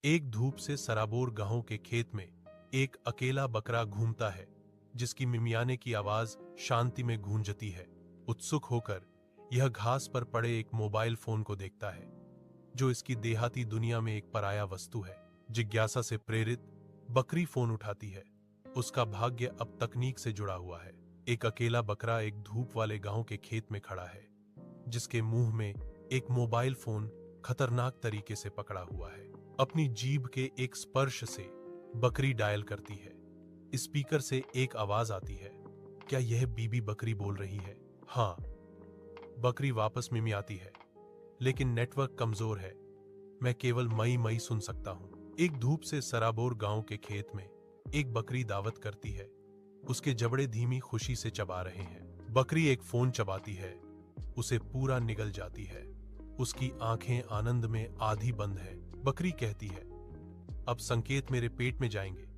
एक धूप से सराबोर गांव के खेत में एक अकेला बकरा घूमता है, जिसकी मिमियाने की आवाज शांति में गूंजती है। उत्सुक होकर यह घास पर पड़े एक मोबाइल फोन को देखता है, जो इसकी देहाती दुनिया में एक पराया वस्तु है। जिज्ञासा से प्रेरित बकरी फोन उठाती है। उसका भाग्य अब तकनीक से जुड़ा हुआ है। एक अकेला बकरा एक धूप वाले गांव के खेत में खड़ा है, जिसके मुंह में एक मोबाइल फोन खतरनाक तरीके से पकड़ा हुआ है। अपनी जीभ के एक स्पर्श से बकरी डायल करती है। स्पीकर से एक आवाज आती है, क्या यह बीबी बकरी बोल रही है? हाँ। बकरी वापस मिमियाती है, लेकिन नेटवर्क कमजोर है। मैं केवल मई मई सुन सकता हूं। एक धूप से सराबोर गांव के खेत में एक बकरी दावत करती है। उसके जबड़े धीमी खुशी से चबा रहे हैं। बकरी एक फोन चबाती है, उसे पूरा निगल जाती है। उसकी आंखें आनंद में आधी बंद है। बकरी कहती है, अब संकेत मेरे पेट में जाएंगे।